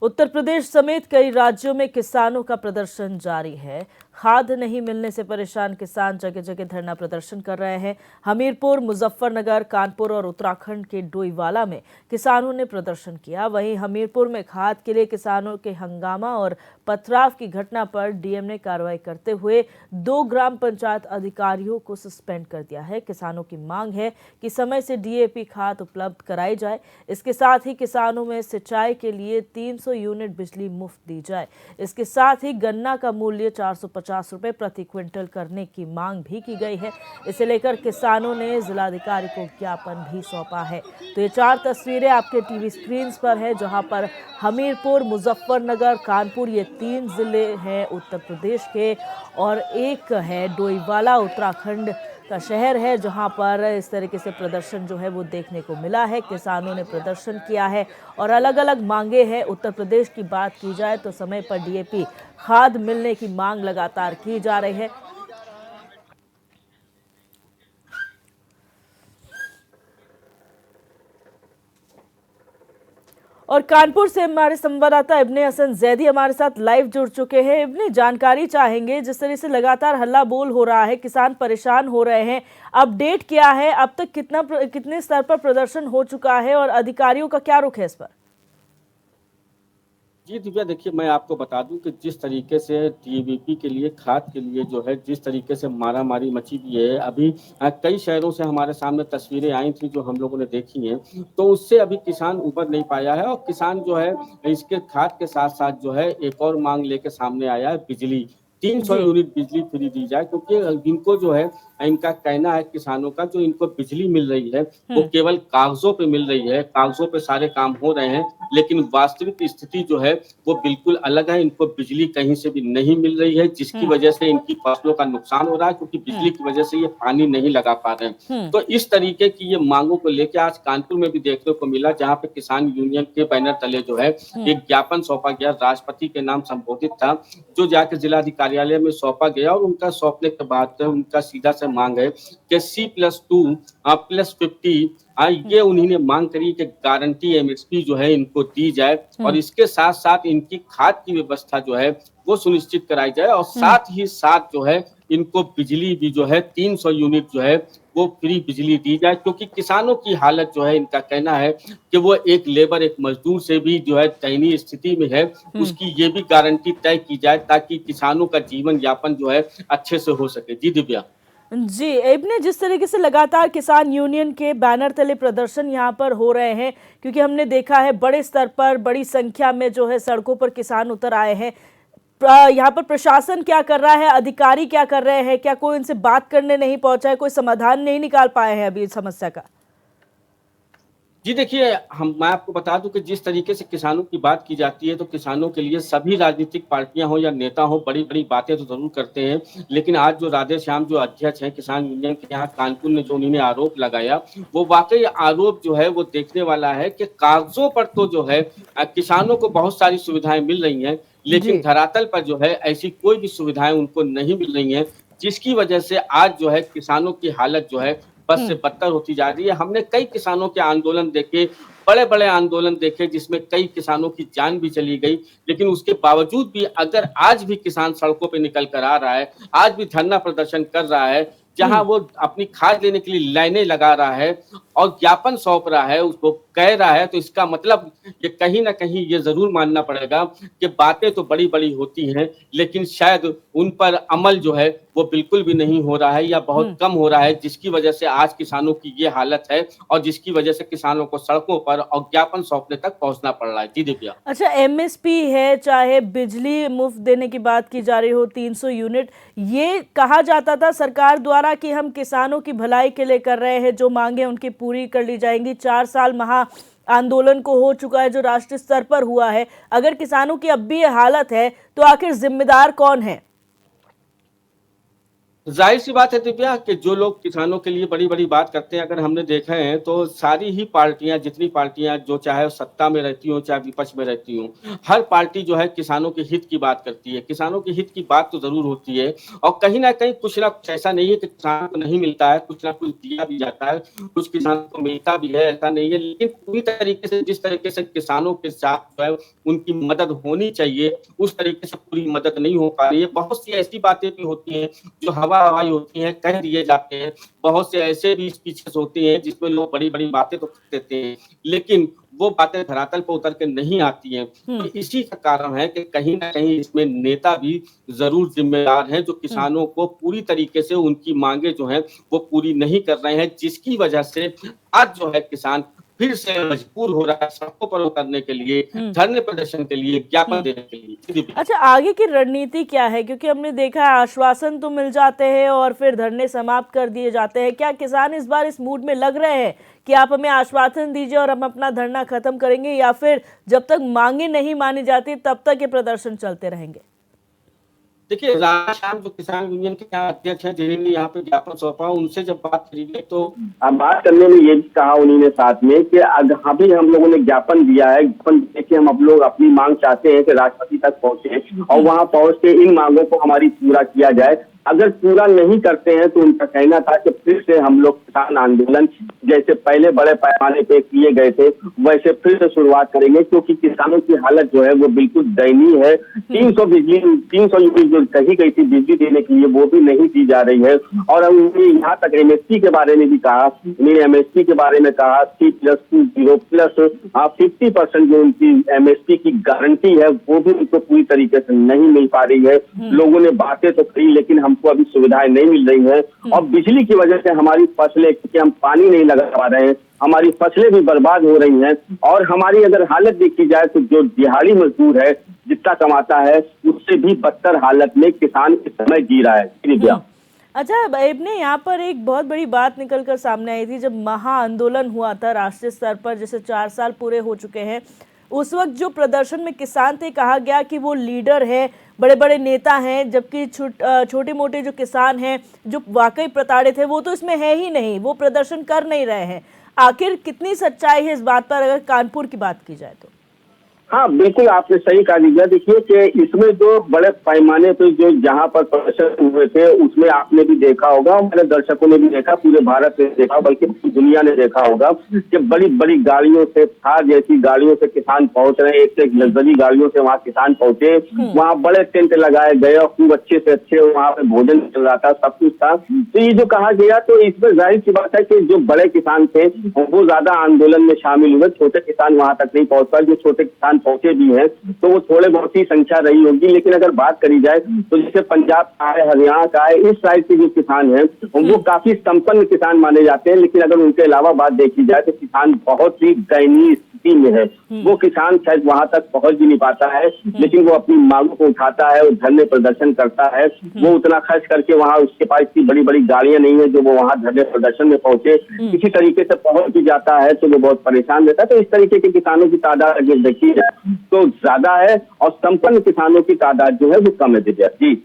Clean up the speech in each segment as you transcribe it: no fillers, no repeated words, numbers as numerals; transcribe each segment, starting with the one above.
उत्तर प्रदेश समेत कई राज्यों में किसानों का प्रदर्शन जारी है। खाद नहीं मिलने से परेशान किसान जगह जगह धरना प्रदर्शन कर रहे हैं। हमीरपुर, मुजफ्फरनगर, कानपुर और उत्तराखंड के डोईवाला में किसानों ने प्रदर्शन किया। वहीं हमीरपुर में खाद के लिए किसानों के हंगामा और पथराव की घटना पर डीएम ने कार्रवाई करते हुए 2 ग्राम पंचायत अधिकारियों को सस्पेंड कर दिया है। किसानों की मांग है कि समय से डीएपी खाद उपलब्ध कराई जाए। इसके साथ ही किसानों में सिंचाई के लिए 300 यूनिट बिजली मुफ्त दी जाए। इसके साथ ही गन्ना का मूल्य 450 रुपए प्रति क्विंटल करने की मांग भी की गई है। इसे लेकर किसानों ने जिलाधिकारी को ज्ञापन भी सौंपा है। तो ये 4 तस्वीरें आपके टीवी स्क्रीन पर है, जहां पर हमीरपुर, मुजफ्फरनगर, कानपुर, ये 3 जिले हैं उत्तर प्रदेश के, और एक है डोईवाला, उत्तराखंड का शहर है, जहां पर इस तरीके से प्रदर्शन जो है वो देखने को मिला है। किसानों ने प्रदर्शन किया है और अलग अलग मांगे हैं। उत्तर प्रदेश की बात की जाए तो समय पर डीएपी खाद मिलने की मांग लगातार की जा रही है। और कानपुर से हमारे संवाददाता इब्ने हसन जैदी हमारे साथ लाइव जुड़ चुके हैं। इब्ने, जानकारी चाहेंगे, जिस तरह से लगातार हल्ला बोल हो रहा है, किसान परेशान हो रहे हैं, अपडेट क्या है? अब तक कितने स्तर पर प्रदर्शन हो चुका है और अधिकारियों का क्या रुख है इस पर? जी दिव्या, देखिए मैं आपको बता दूं कि जिस तरीके से टीबीपी के लिए, खाद के लिए जो है जिस तरीके से मारामारी मची हुई है अभी, कई शहरों से हमारे सामने तस्वीरें आई थी जो हम लोगों ने देखी हैं, तो उससे अभी किसान उबर नहीं पाया है। और किसान जो है इसके खाद के साथ साथ जो है एक और मांग लेके सामने आया है, बिजली। 300 जी। यूनिट बिजली फ्री दी जाए, क्योंकि इनको जो है, इनका कहना है किसानों का, जो इनको बिजली मिल रही है वो केवल कागजों पे मिल रही है, कागजों पे सारे काम हो रहे हैं, लेकिन वास्तविक स्थिति जो है वो बिल्कुल अलग है। इनको बिजली कहीं से भी नहीं मिल रही है, जिसकी वजह से इनकी फसलों का नुकसान हो रहा है, क्योंकि बिजली की वजह से ये पानी नहीं लगा पा रहे हैं। तो इस तरीके की ये मांगों को लेकर आज कानपुर में भी देखने को मिला, जहां पे किसान यूनियन के बैनर तले जो है एक ज्ञापन सौंपा गया, राष्ट्रपति के नाम संबोधित था, जो जाकर जिलाधिकारी कार्यालय में सौंपा गया। और उनका सौंपने के बाद उनका सीधा से मांग है कि C+2+50 ये उन्होंने मांग करी कि गारंटी एमएसपी जो है इनको दी जाए, और इसके साथ साथ इनकी खाद की व्यवस्था जो है वो सुनिश्चित कराई जाए, और साथ ही साथ जो है इनको बिजली भी जो है 300 यूनिट जो है वो फ्री बिजली दी जाए। क्योंकि किसानों की हालत जो है, इनका कहना है कि वो एक लेबर, एक मजदूर से भी जो है दयनीय स्थिति में है, उसकी ये भी गारंटी तय की जाए ताकि किसानों का जीवन यापन जो है अच्छे से हो सके। जी दिव्या। जी, इब्ने, जिस तरीके से लगातार किसान यूनियन के बैनर तले प्रदर्शन यहाँ पर हो रहे हैं, क्योंकि हमने देखा है बड़े स्तर पर, बड़ी संख्या में जो है सड़कों पर किसान उतर आए हैं। यहाँ पर प्रशासन क्या कर रहा है, अधिकारी क्या कर रहे हैं? क्या कोई उनसे बात करने नहीं पहुंचा है? कोई समाधान नहीं निकाल पाए हैं अभी इस समस्या का? जी देखिए, मैं आपको बता दूं कि जिस तरीके से किसानों की बात की जाती है, तो किसानों के लिए सभी राजनीतिक पार्टियां हो या नेता हो, बड़ी-बड़ी बातें तो ज़रूर करते हैं। लेकिन आज जो राधेश्याम जो अध्यक्ष हैं किसान यूनियन के यहाँ कानपुर में, जो उन्होंने आरोप लगाया, वो वाक़ई आरोप जो है वो देखने वाला है कि कागज़ों पर तो जो है किसानों को बहुत सारी सुविधाएँ मिल रही हैं, लेकिन जी। धरातल पर जो है ऐसी कोई भी सुविधाएँ उनको नहीं मिल रही हैं, जिसकी वजह से आज जो है किसानों की हालत जो है बद से बदतर होती जा रही है। हमने कई किसानों के आंदोलन देखे, बड़े-बड़े आंदोलन देखे, जिसमें कई किसानों की जान भी चली गई। लेकिन उसके बावजूद भी अगर आज भी किसान सड़कों पे निकल कर आ रहा है, आज भी धरना प्रदर्शन कर रहा है, जहाँ वो अपनी खाद लेने के लिए लाइनें लगा रहा है और ज्ञापन सौंप रहा है, उसको कह रहा है, तो इसका मतलब ये कहीं न कहीं ये ज़रूर मानना पड़ेगा कि बातें तो बड़ी-बड़ी होती हैं, लेकिन शायद उन पर अमल जो है वो बिल्कुल भी नहीं हो रहा है या बहुत कम हो रहा है, जिसकी वजह से आज किसानों की ये हालत है, और जिसकी वजह से किसानों को सड़कों पर और ज्ञापन सौंपने तक पहुंचना पड़ रहा है। जी दिव्या। अच्छा, एमएसपी है, चाहे बिजली मुफ्त देने की बात की जा रही हो, 300 यूनिट, ये कहा जाता था सरकार द्वारा कि हम किसानों की भलाई के लिए कर रहे हैं, जो मांगे उनकी पूरी कर ली जाएंगी। 4 साल महा आंदोलन को हो चुका है, जो राष्ट्रीय स्तर पर हुआ है। अगर किसानों की अब भी ये हालत है, तो आखिर जिम्मेदार कौन है? जाहिर सी बात है दिव्या कि जो लोग किसानों के लिए बड़ी बड़ी बात करते हैं, अगर हमने देखा है तो सारी ही पार्टियां, जितनी पार्टियां जो चाहे सत्ता में रहती हो चाहे विपक्ष में रहती हो, हर पार्टी जो है किसानों के हित की बात करती है। किसानों के हित की बात तो जरूर होती है, और कहीं ना कुछ ऐसा नहीं है कि किसानों को नहीं मिलता है, कुछ ना कुछ दिया भी जाता है, कुछ किसानों को मिलता भी है, ऐसा नहीं है। लेकिन पूरी तरीके से जिस तरीके से किसानों के साथ जो है उनकी मदद होनी चाहिए, उस तरीके से पूरी मदद नहीं हो पा रही है। बहुत सी ऐसी बातें भी होती हैं जो हवा हवाई होती हैं, कह दिए जाते हैं। बहुत से ऐसे भी स्पीचेस होती हैं जिसमें लोग बड़ी बड़ी बातें तो कर देते हैं, लेकिन वो बातें धरातल पर उतर के नहीं आती हैं। तो इसी का कारण है कि कहीं ना कहीं इसमें नेता भी जरूर जिम्मेदार हैं, जो किसानों को पूरी तरीके से उनकी मांगे जो हैं वो पूरी नहीं कर रहे हैं, जिसकी वजह से आज जो है किसान फिर से मजबूर हो रहा है सड़कों पर उतरने के लिए, धरने प्रदर्शन के लिए, ज्ञापन देने के लिए। अच्छा, आगे की रणनीति क्या है? क्योंकि हमने देखा है आश्वासन तो मिल जाते हैं और फिर धरने समाप्त कर दिए जाते हैं। क्या किसान इस बार इस मूड में लग रहे हैं कि आप हमें आश्वासन दीजिए और हम अपना धरना खत्म करेंगे, या फिर जब तक मांगे नहीं मानी जाती तब तक ये प्रदर्शन चलते रहेंगे? देखिए, राणा श्याम जो किसान यूनियन के यहाँ अध्यक्ष हैं, जिन्होंने यहाँ पे ज्ञापन सौंपा, उनसे जब बात करी गई तो बात करने में ये भी कहा उन्हीं ने साथ में कि अभी हम लोगों ने ज्ञापन दिया है, ज्ञापन देखिए हम लोग अपनी मांग चाहते हैं कि राष्ट्रपति तक पहुंचे और वहां पहुंच के इन मांगों को हमारी पूरा किया जाए। अगर पूरा नहीं करते हैं तो उनका कहना था कि फिर से हम लोग किसान आंदोलन जैसे पहले बड़े पैमाने पे किए गए थे वैसे फिर से शुरुआत करेंगे, क्योंकि किसानों की हालत जो है वो बिल्कुल दयनीय है। 300 यूनिट जो कही गई थी बिजली देने के लिए वो भी नहीं दी जा रही है। और उन्होंने यहाँ तक एमएसपी के बारे में भी कहा, उन्होंने एमएसपी के बारे में कहा 3+20 प्लस 50% जो उनकी एमएसपी की गारंटी है वो भी उनको पूरी तरीके से नहीं मिल पा रही है। लोगों ने बातें तो कही लेकिन हमको अभी सुविधाएं नहीं मिल रही हैं, और बिजली की वजह से हमारी फसलें, क्योंकि हम पानी नहीं लगा पा रहे हैं, हमारी फसलें भी बर्बाद हो रही हैं। और हमारी अगर हालत देखी जाए तो जो दिहाड़ी मजदूर है जितना कमाता है उससे भी बदतर हालत में किसान इस समय जी रहा है। अच्छा, आपने यहाँ पर एक बहुत बड़ी बात निकलकर सामने आई थी जब महा आंदोलन हुआ था राष्ट्रीय स्तर पर, जैसे 4 साल पूरे हो चुके हैं। उस वक्त जो प्रदर्शन में किसान थे, कहा गया कि वो लीडर है, बड़े बड़े नेता हैं, जबकि छोटे मोटे जो किसान हैं जो वाकई प्रताड़ित है वो तो इसमें है ही नहीं, वो प्रदर्शन कर नहीं रहे हैं। आखिर कितनी सच्चाई है इस बात पर, अगर कानपुर की बात की जाए तो? हाँ बिल्कुल, आपने सही कहा दीजिए। देखिए कि इसमें जो बड़े पैमाने पे जो जहाँ पर प्रदर्शन हुए थे उसमें आपने भी देखा होगा, हमारे दर्शकों ने भी देखा, पूरे भारत ने देखा, बल्कि पूरी दुनिया ने देखा होगा कि बड़ी बड़ी गाड़ियों से, थार जैसी गाड़ियों से किसान पहुंच रहे हैं। एक से एक लग्जरी गाड़ियों से वहाँ किसान पहुंचे, वहाँ बड़े टेंट लगाए गए और खूब अच्छे से अच्छे वहाँ पे भोजन चल रहा था, सब कुछ था। तो ये जो कहा गया तो इसमें जाहिर सी बात है कि जो बड़े किसान थे वो ज्यादा आंदोलन में शामिल हुए, छोटे किसान वहां तक नहीं पहुंच पाए। जो छोटे किसान पहुंचे भी हैं तो वो थोड़े बहुत ही संख्या रही होगी, लेकिन अगर बात करी जाए तो जैसे पंजाब का है, हरियाणा का है, इस साइड के जो किसान हैं वो काफी संपन्न किसान माने जाते हैं। लेकिन अगर उनके अलावा बात देखी जाए तो किसान बहुत ही दयनीय स्थिति में है। वो किसान शायद वहां तक पहुंच भी नहीं पाता है, लेकिन वो अपनी मांगों को उठाता है, धरने प्रदर्शन करता है। वो उतना खर्च करके वहां उसके पास इतनी बड़ी बड़ी गाड़ियां नहीं है जो वो वहां धरने प्रदर्शन में पहुंचे, किसी तरीके से पहुंच भी जाता है तो वो बहुत परेशान रहता है। तो इस तरीके के किसानों की तादाद अगर देखी जाए तो ज्यादा है और संपन्न किसानों की तादाद जो है वो कम है। दिव्या जी,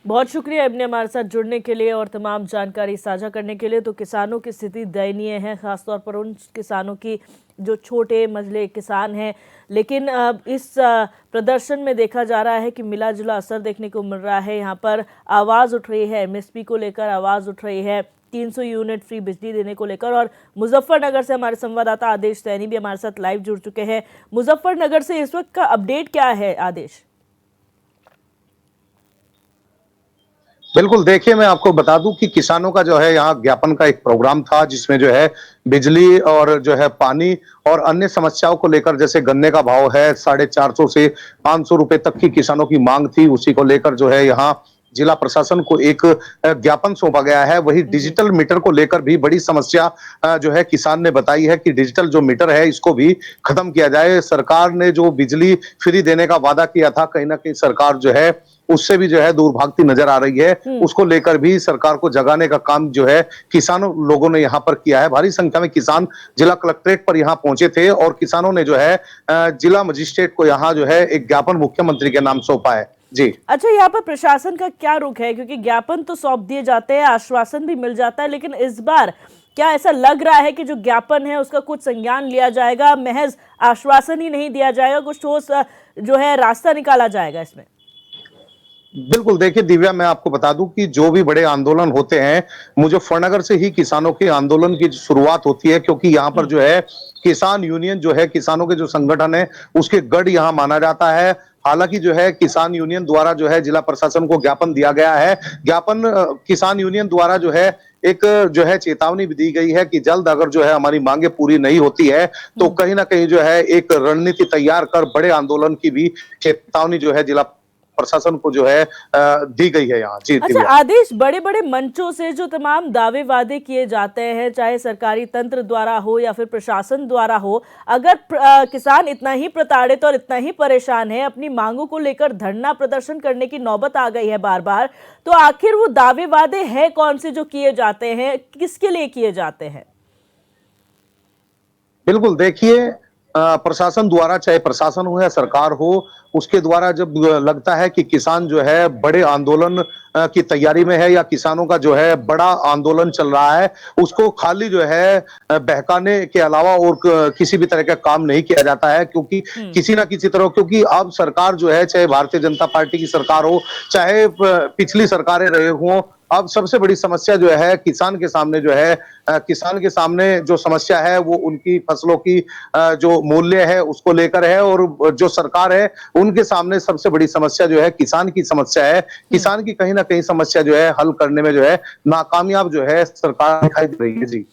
बहुत शुक्रिया अपने हमारे साथ जुड़ने के लिए और तमाम जानकारी साझा करने के लिए। तो किसानों की स्थिति दयनीय है, खासतौर पर उन किसानों की जो छोटे मझले किसान हैं। लेकिन इस प्रदर्शन में देखा जा रहा है कि मिला जुला असर देखने को मिल रहा है। यहाँ पर आवाज़ उठ रही है, एमएसपी को लेकर आवाज़ उठ रही है, 300 यूनिट फ्री बिजली देने को लेकर। और मुजफ्फरनगर से हमारे संवाददाता आदेश सैनी भी हमारे साथ लाइव जुड़ चुके हैं। मुजफ्फरनगर से इस वक्त का अपडेट क्या है आदेश? बिल्कुल, देखिए मैं आपको बता दूं कि किसानों का जो है यहाँ ज्ञापन का एक प्रोग्राम था जिसमें जो है बिजली और जो है पानी और अन्य समस्याओं को लेकर, जैसे गन्ने का भाव है 450 से 500 रुपए तक की किसानों की मांग थी, उसी को लेकर जो है यहाँ जिला प्रशासन को एक ज्ञापन सौंपा गया है। वही डिजिटल मीटर को लेकर भी बड़ी समस्या जो है किसान ने बताई है कि डिजिटल जो मीटर है इसको भी खत्म किया जाए। सरकार ने जो बिजली फ्री देने का वादा किया था, कहीं ना कहीं सरकार जो है उससे भी जो है दूर भागती नजर आ रही है। उसको लेकर भी सरकार को जगाने का काम जो है किसानों लोगों ने यहाँ पर किया है। भारी संख्या में किसान जिला कलेक्ट्रेट पर यहाँ पहुंचे थे और किसानों ने जो है जिला मजिस्ट्रेट को यहाँ जो है एक ज्ञापन मुख्यमंत्री के नाम सौंपा है। जी। अच्छा, यहाँ पर प्रशासन का क्या रुख है, क्योंकि ज्ञापन तो सौंप दिए जाते हैं, आश्वासन भी मिल जाता है, लेकिन इस बार क्या ऐसा लग रहा है कि जो ज्ञापन है उसका कुछ संज्ञान लिया जाएगा, महज आश्वासन ही नहीं दिया जाएगा, कुछ ठोस जो है रास्ता निकाला जाएगा इसमें? बिल्कुल, देखिए दिव्या, मैं आपको बता दूं कि जो भी बड़े आंदोलन होते हैं, मुजफ्फरनगर से ही किसानों के आंदोलन की शुरुआत होती है, क्योंकि यहाँ पर जो है किसान यूनियन जो है, किसानों के जो संगठन है, उसके गढ़ यहाँ माना जाता है। हालांकि जो है किसान यूनियन द्वारा जो है जिला प्रशासन को ज्ञापन दिया गया है। ज्ञापन किसान यूनियन द्वारा जो है एक जो है चेतावनी भी दी गई है कि जल्द अगर जो है हमारी मांगे पूरी नहीं होती है तो कहीं ना कहीं जो है एक रणनीति तैयार कर बड़े आंदोलन की भी चेतावनी जो है जिला प्रशासन को जो है दी गई है यहाँ। जी अच्छा दिव्या। आदेश, बड़े बड़े मंचों से जो तमाम दावे वादे किए जाते हैं, चाहे सरकारी तंत्र द्वारा हो या फिर प्रशासन द्वारा हो, अगर किसान इतना ही प्रताड़ित और इतना ही परेशान है, अपनी मांगों को लेकर धरना प्रदर्शन करने की नौबत आ गई है बार बार, तो आखिर वो दावे वादे हैं कौन से जो किए जाते हैं, किसके लिए किए जाते हैं? बिल्कुल, देखिए प्रशासन द्वारा, चाहे प्रशासन हो या सरकार हो, उसके द्वारा जब लगता है कि किसान जो है बड़े आंदोलन की तैयारी में है या किसानों का जो है बड़ा आंदोलन चल रहा है, उसको खाली जो है बहकाने के अलावा और किसी भी तरह का काम नहीं किया जाता है, क्योंकि किसी ना किसी तरह, क्योंकि अब सरकार जो है, चाहे भारतीय जनता पार्टी की सरकार हो, चाहे पिछली सरकारें रहे हों, अब सबसे बड़ी समस्या जो है किसान के सामने जो है, किसान के सामने जो समस्या है वो उनकी फसलों की जो मूल्य है उसको लेकर है, और जो सरकार है उनके सामने सबसे बड़ी समस्या जो है किसान की समस्या है। किसान की कहीं ना कहीं समस्या जो है हल करने में जो है नाकामयाब जो है सरकार दिखाई दे रही है। जी।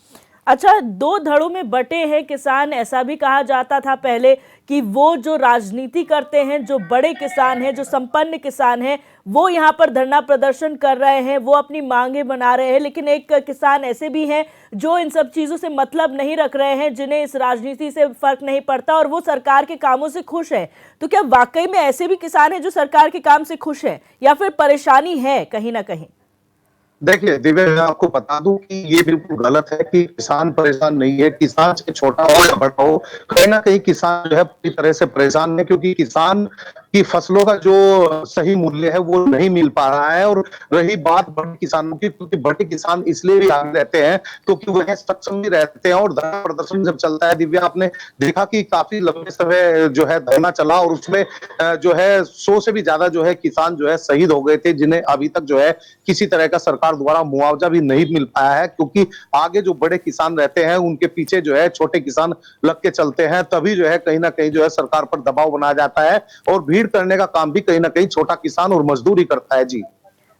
अच्छा, दो धड़ों में बटे हैं किसान, ऐसा भी कहा जाता था पहले कि वो जो राजनीति करते हैं, जो बड़े किसान हैं, जो संपन्न किसान हैं, वो यहाँ पर धरना प्रदर्शन कर रहे हैं, वो अपनी मांगे बना रहे हैं, लेकिन एक किसान ऐसे भी हैं जो इन सब चीज़ों से मतलब नहीं रख रहे हैं, जिन्हें इस राजनीति से फर्क नहीं पड़ता और वो सरकार के कामों से खुश है। तो क्या वाकई में ऐसे भी किसान हैं जो सरकार के काम से खुश हैं, या फिर परेशानी है कहीं ना कहीं? देखिए दिव्या, मैं आपको बता दूं कि ये बिल्कुल गलत है कि किसान परेशान नहीं है। किसान चाहे छोटा हो या बड़ा हो, कहीं ना कहीं किसान जो है पूरी तरह से परेशान है, क्योंकि किसान की फसलों का जो सही मूल्य है वो नहीं मिल पा रहा है। और रही बात बड़े किसानों की, क्योंकि बड़े किसान इसलिए भी आगे रहते हैं क्योंकि वह सक्षम भी रहते हैं। और धरना प्रदर्शन जब चलता है दिव्या, आपने देखा कि काफी लंबे समय जो है धरना चला, और उसमें जो है 100 से भी ज्यादा जो है किसान जो है शहीद हो गए थे, जिन्हें अभी तक जो है किसी तरह का सरकार द्वारा मुआवजा भी नहीं मिल पाया है, क्योंकि आगे जो बड़े किसान रहते हैं उनके पीछे जो है छोटे किसान लग के चलते हैं। तभी जो है कहीं ना कहीं जो है सरकार पर दबाव बनाया जाता है, और भीड़ करने का काम भी कहीं ना कहीं छोटा किसान और मजदूर ही करता है। जी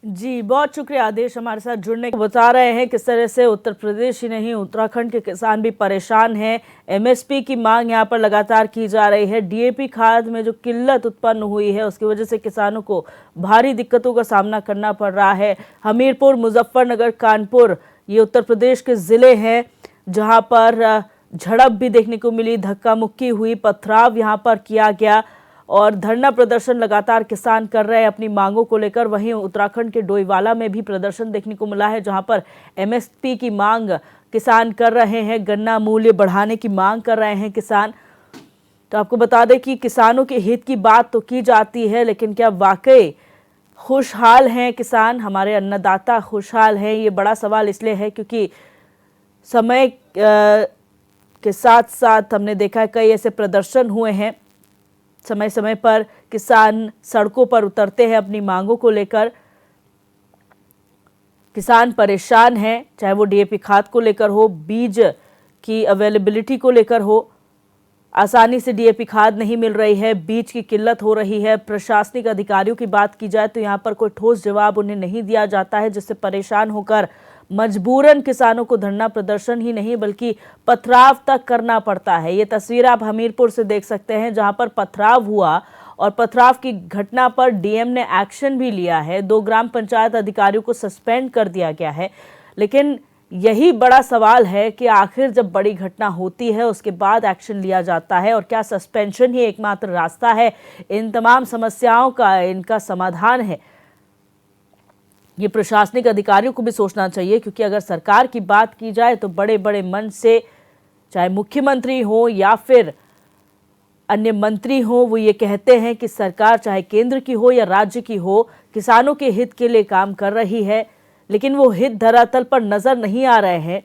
जी, बहुत शुक्रिया आदेश, हमारे साथ जुड़ने को बता रहे हैं किस तरह से उत्तर प्रदेश ही नहीं उत्तराखंड के किसान भी परेशान हैं। एमएसपी की मांग यहां पर लगातार की जा रही है। डीएपी खाद में जो किल्लत उत्पन्न हुई है उसकी वजह से किसानों को भारी दिक्कतों का सामना करना पड़ रहा है। हमीरपुर, मुजफ्फरनगर, कानपुर, ये उत्तर प्रदेश के जिले हैं जहाँ पर झड़प भी देखने को मिली, धक्का मुक्की हुई, पथराव यहाँ पर किया गया और धरना प्रदर्शन लगातार किसान कर रहे हैं अपनी मांगों को लेकर। वहीं उत्तराखंड के डोईवाला में भी प्रदर्शन देखने को मिला है, जहां पर एमएसपी की मांग किसान कर रहे हैं, गन्ना मूल्य बढ़ाने की मांग कर रहे हैं किसान। तो आपको बता दें कि किसानों के हित की बात तो की जाती है, लेकिन क्या वाकई खुशहाल हैं किसान, हमारे अन्नदाता खुशहाल हैं? ये बड़ा सवाल इसलिए है क्योंकि समय के साथ साथ हमने देखा है कई ऐसे प्रदर्शन हुए हैं, समय समय पर किसान सड़कों पर उतरते हैं अपनी मांगों को लेकर। किसान परेशान हैं, चाहे वो डीएपी खाद को लेकर हो, बीज की अवेलेबिलिटी को लेकर हो। आसानी से डीएपी खाद नहीं मिल रही है, बीज की किल्लत हो रही है। प्रशासनिक अधिकारियों की बात की जाए तो यहाँ पर कोई ठोस जवाब उन्हें नहीं दिया जाता है, जिससे परेशान होकर मजबूरन किसानों को धरना प्रदर्शन ही नहीं बल्कि पथराव तक करना पड़ता है। ये तस्वीर आप हमीरपुर से देख सकते हैं, जहां पर पथराव हुआ और पथराव की घटना पर डीएम ने एक्शन भी लिया है। 2 ग्राम पंचायत अधिकारियों को सस्पेंड कर दिया गया है। लेकिन यही बड़ा सवाल है कि आखिर जब बड़ी घटना होती है उसके बाद एक्शन लिया जाता है, और क्या सस्पेंशन ही एकमात्र रास्ता है इन तमाम समस्याओं का, इनका समाधान है? ये प्रशासनिक अधिकारियों को भी सोचना चाहिए, क्योंकि अगर सरकार की बात की जाए तो बड़े बड़े मन से, चाहे मुख्यमंत्री हो या फिर अन्य मंत्री हो वो ये कहते हैं कि सरकार चाहे केंद्र की हो या राज्य की हो किसानों के हित के लिए काम कर रही है, लेकिन वो हित धरातल पर नजर नहीं आ रहे हैं।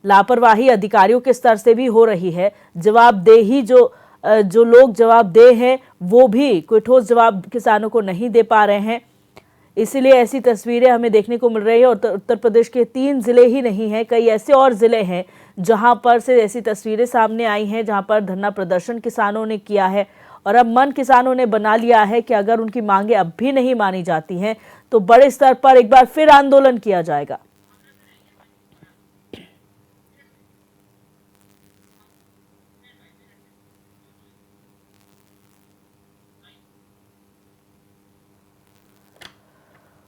लापरवाही अधिकारियों के स्तर से भी हो रही है। जवाबदेही जो लोग जवाबदेह हैं वो भी कोई ठोस जवाब किसानों को नहीं दे पा रहे हैं। इसीलिए ऐसी तस्वीरें हमें देखने को मिल रही है। और उत्तर प्रदेश के 3 जिले ही नहीं हैं, कई ऐसे और जिले हैं जहां पर से ऐसी तस्वीरें सामने आई हैं जहां पर धरना प्रदर्शन किसानों ने किया है। और अब मन किसानों ने बना लिया है कि अगर उनकी मांगे अब भी नहीं मानी जाती हैं तो बड़े स्तर पर एक बार फिर आंदोलन किया जाएगा।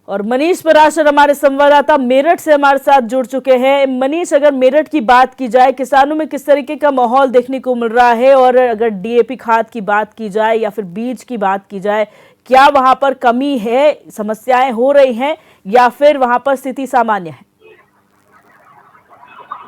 और मनीष पराशर हमारे संवाददाता मेरठ से हमारे साथ जुड़ चुके हैं। मनीष, अगर मेरठ की बात की जाए, किसानों में किस तरीके का माहौल देखने को मिल रहा है? और अगर डीएपी खाद की बात की जाए या फिर बीज की बात की जाए, क्या वहां पर कमी है, समस्याएं हो रही हैं या फिर वहां पर स्थिति सामान्य है?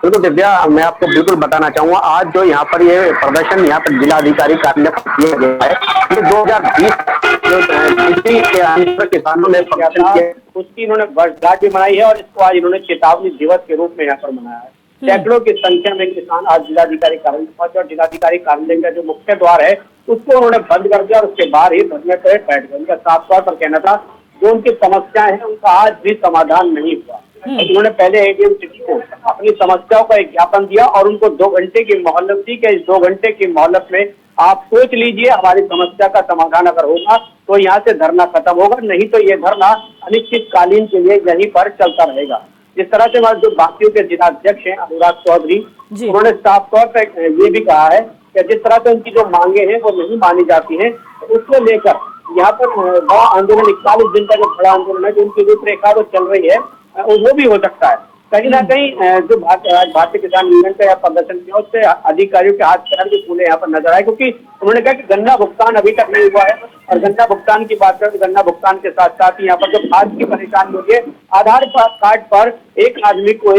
बिल्कुल दिव्या, मैं आपको बिल्कुल बताना चाहूंगा, आज जो यहाँ पर ये प्रदर्शन यहाँ पर जिलाधिकारी कार्यालय पर किया गया है, ये 2020 जो किसानों ने प्रदर्शन किया उसकी इन्होंने वर्षगांठ भी मनाई है और इसको आज इन्होंने चेतावनी दिवस के रूप में यहाँ पर मनाया है। सैकड़ों की संख्या में किसान आज जिलाधिकारी कार्यालय पहुंचे और जिलाधिकारी कार्यालय का जो मुख्य द्वार है उसको उन्होंने बंद कर दिया और उसके बाहर ही धरने पर बैठ गए। उनका साफ तौर पर कहना था जो उनकी समस्याएं हैं उनका आज भी समाधान नहीं हुआ। उन्होंने पहले एडीएम सिटी को अपनी समस्याओं का एक ज्ञापन दिया और उनको 2 घंटे की मोहलत दी कि इस 2 घंटे की मोहलत में आप सोच लीजिए, हमारी समस्या का समाधान अगर होगा तो यहाँ से धरना खत्म होगा, नहीं तो ये धरना अनिश्चितकालीन के लिए यहीं पर चलता रहेगा। जिस तरह से हमारे जो बाकियों के जिलाध्यक्ष हैं अनुराग चौधरी, उन्होंने साफ तौर पर ये भी कहा है कि जिस तरह से उनकी जो मांगे हैं वो नहीं मानी जाती हैं, उसको लेकर यहाँ पर बड़ा आंदोलन 41 दिन का जो बड़ा आंदोलन है जो उनकी रूपरेखा तो चल रही है वो भी हो सकता है। कहीं ना कहीं जो भारतीय किसान यूनियन का प्रदर्शन किया उससे अधिकारियों के हाथ पैर भी फूले यहाँ पर नजर आए, क्योंकि उन्होंने कहा कि गन्ना भुगतान अभी तक नहीं हुआ है। और गन्ना भुगतान की बात करें तो गन्ना भुगतान के साथ साथ यहाँ पर जो खाद की परेशानी होती है, आधार कार्ड पर एक आदमी को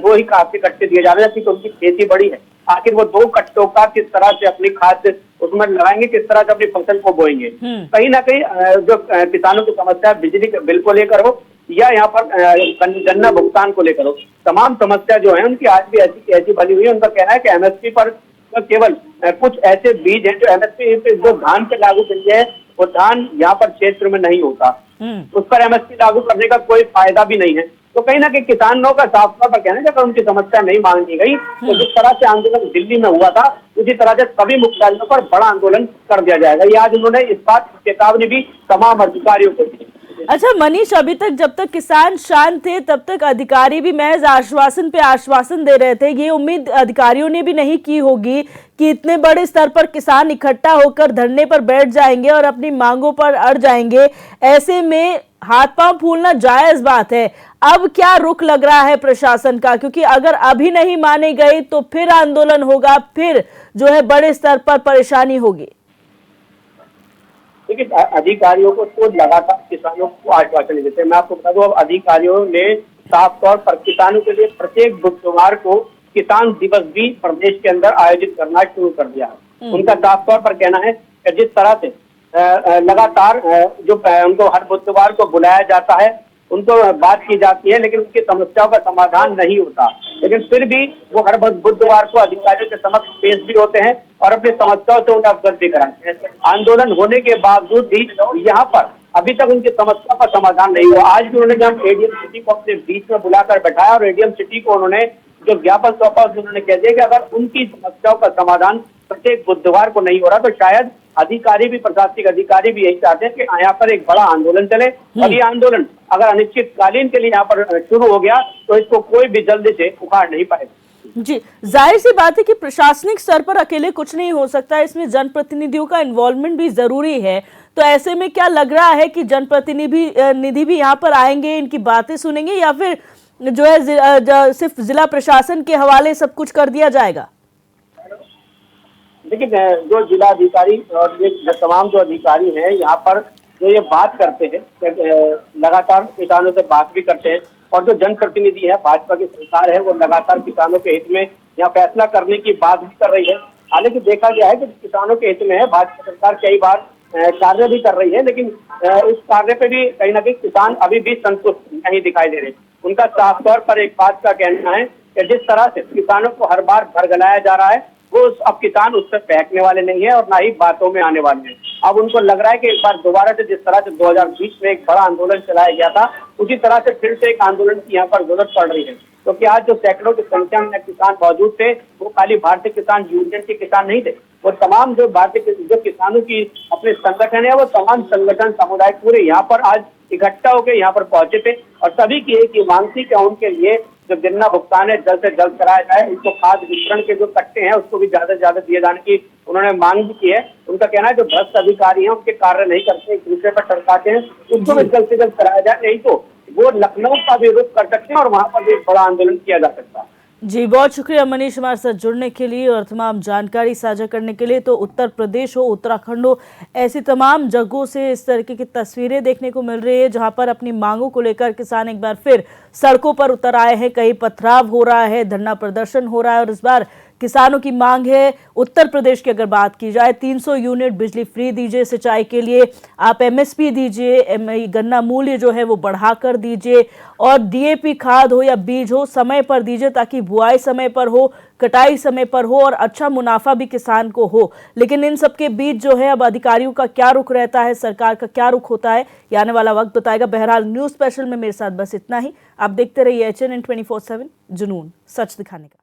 2 ही खाद के कट्टे दिए जा रहे हैं, क्योंकि उनकी खेती बड़ी है। आखिर वो 2 कट्टों का किस तरह से अपनी खाद उसमें लगाएंगे, किस तरह से अपनी फसल को बोएंगे। कहीं ना कहीं जो किसानों की समस्या बिजली के बिल को लेकर हो या यहाँ पर गन्ना भुगतान को लेकर हो, तमाम समस्या जो है उनकी आज भी ऐसी बनी हुई है। उनका कहना है कि एमएसपी पर केवल कुछ ऐसे बीज हैं जो एमएसपी जो धान पे लागू करिए है वो धान यहाँ पर क्षेत्र में नहीं होता, उस पर एमएसपी लागू करने का कोई फायदा भी नहीं है। तो कहीं ना कहीं किसानों का साफ तौर पर कहना है कि अगर उनकी समस्या नहीं मांगी गई तो जिस तरह से आंदोलन दिल्ली में हुआ था उसी तरह से सभी मुख्यालयों पर बड़ा आंदोलन कर दिया जाएगा। ये आज उन्होंने इस बात की चेतावनी भी तमाम अधिकारियों को दी। अच्छा मनीष, अभी तक जब तक किसान शांत थे तब तक अधिकारी भी महज आश्वासन पे आश्वासन दे रहे थे। ये उम्मीद अधिकारियों ने भी नहीं की होगी कि इतने बड़े स्तर पर किसान इकट्ठा होकर धरने पर बैठ जाएंगे और अपनी मांगों पर अड़ जाएंगे। ऐसे में हाथ पांव फूलना जायज बात है। अब क्या रुख लग रहा है प्रशासन का? क्योंकि अगर अभी नहीं माने गए तो फिर आंदोलन होगा, फिर जो है बड़े स्तर पर परेशानी होगी। देखिए, अधिकारियों को तो लगातार किसानों को आश्वासन देते हैं। मैं आपको बता दूं, अब अधिकारियों ने साफ तौर पर किसानों के लिए प्रत्येक बुधवार को किसान दिवस भी प्रदेश के अंदर आयोजित करना शुरू कर दिया है। उनका साफ तौर पर कहना है कि जिस तरह से लगातार जो उनको हर बुधवार को बुलाया जाता है, उनको बात की जाती है, लेकिन उनकी समस्याओं का समाधान नहीं होता, लेकिन फिर भी वो हर बुधवार को अधिकारियों के समक्ष पेश भी होते हैं और अपनी समस्याओं से उन्हें अवगत भी कराते हैं। आंदोलन होने के बावजूद भी यहाँ पर अभी तक उनकी समस्या का समाधान नहीं हुआ। आज भी उन्होंने जब एडीएम सिटी को अपने बीच में बुलाकर बैठाया और एडीएम सिटी को उन्होंने जो ज्ञापन सौंपा उसमें उन्होंने कह दिया कि अगर उनकी समस्याओं का समाधान प्रत्येक बुधवार को नहीं हो रहा तो शायद अधिकारी भी, प्रशासनिक अधिकारी भी यही चाहते हैं कि यहाँ पर एक बड़ा आंदोलन चले और ये आंदोलन अगर अनिश्चितकालीन के लिए यहाँ पर शुरू हो गया तो इसको कोई भी जल्दी से उखाड़ नहीं पाएगा। जी, जाहिर सी बात है कि प्रशासनिक स्तर पर अकेले कुछ नहीं हो सकता, इसमें जनप्रतिनिधियों का इन्वॉल्वमेंट भी जरूरी है। तो ऐसे में क्या लग रहा है कि जनप्रतिनिधि भी यहाँ पर आएंगे, इनकी बातें सुनेंगे, या फिर जो है सिर्फ जिला प्रशासन के हवाले सब कुछ कर दिया जाएगा? देखिए, जो जिलाधिकारी और ये तमाम जो अधिकारी हैं यहाँ पर जो ये बात करते हैं, लगातार किसानों से बात भी करते हैं और जो जनप्रतिनिधि है, भाजपा की सरकार है, वो लगातार किसानों के हित में यहाँ फैसला करने की बात भी कर रही है। हालांकि देखा गया है कि किसानों के हित में है, भाजपा सरकार कई बार कार्य भी कर रही है, लेकिन उस कार्य पे भी कहीं ना कहीं किसान अभी भी संतुष्ट नहीं दिखाई दे रहे। उनका साफ तौर पर एक बात का कहना है कि जिस तरह से किसानों को हर बार भरगलाया जा रहा है, वो अब किसान उस पर बहकने वाले नहीं है और ना ही बातों में आने वाले हैं। अब उनको लग रहा है कि एक बार दोबारा से जिस तरह से 2020 में एक बड़ा आंदोलन चलाया गया था, उसी तरह से फिर से एक आंदोलन की यहाँ पर जरूरत पड़ रही है, क्योंकि आज जो सैकड़ों की संख्या में किसान मौजूद थे, वो खाली भारतीय किसान यूनियन के किसान नहीं थे, वो तमाम जो जो किसानों की अपने संगठन है, वो तमाम संगठन समुदाय पूरे यहाँ पर आज इकट्ठा होकर यहाँ पर पहुंचे थे और सभी की एक ही मांग थी कि उनके लिए जो गन्ना भुगतान है जल्द से जल्द कराया जाए। उनको खाद वितरण के जो कट्टे हैं उसको भी ज्यादा से ज्यादा दिए जाने की उन्होंने मांग भी की है। उनका कहना है जो भ्रष्ट अधिकारी हैं उनके कार्य नहीं करते, एक दूसरे पर टरकाते हैं, उसको भी जल्द से जल्द कराया जाए, नहीं तो वो लखनऊ का भी रुख कर सकते हैं और वहां पर भी बड़ा आंदोलन किया जा सकता है। जी, बहुत शुक्रिया मनीष हमारे साथ जुड़ने के लिए और तमाम जानकारी साझा करने के लिए। तो उत्तर प्रदेश हो, उत्तराखंड हो, ऐसी तमाम जगहों से इस तरीके की तस्वीरें देखने को मिल रही है जहां पर अपनी मांगों को लेकर किसान एक बार फिर सड़कों पर उतर आए हैं। कहीं पथराव हो रहा है, धरना प्रदर्शन हो रहा है और इस बार किसानों की मांग है उत्तर प्रदेश की अगर बात की जाए 300 यूनिट बिजली फ्री दीजिए सिंचाई के लिए, आप एमएसपी दीजिए, गन्ना मूल्य जो है वो बढ़ाकर दीजिए और डीएपी खाद हो या बीज हो समय पर दीजिए ताकि बुआई समय पर हो, कटाई समय पर हो और अच्छा मुनाफा भी किसान को हो। लेकिन इन सबके बीच जो है अब अधिकारियों का क्या रुख रहता है, सरकार का क्या रुख होता है, ये आने वाला वक्त बताएगा। बहरहाल न्यूज स्पेशल में मेरे साथ बस इतना ही। आप देखते रहिए HNN 24/7, जुनून सच दिखाने का।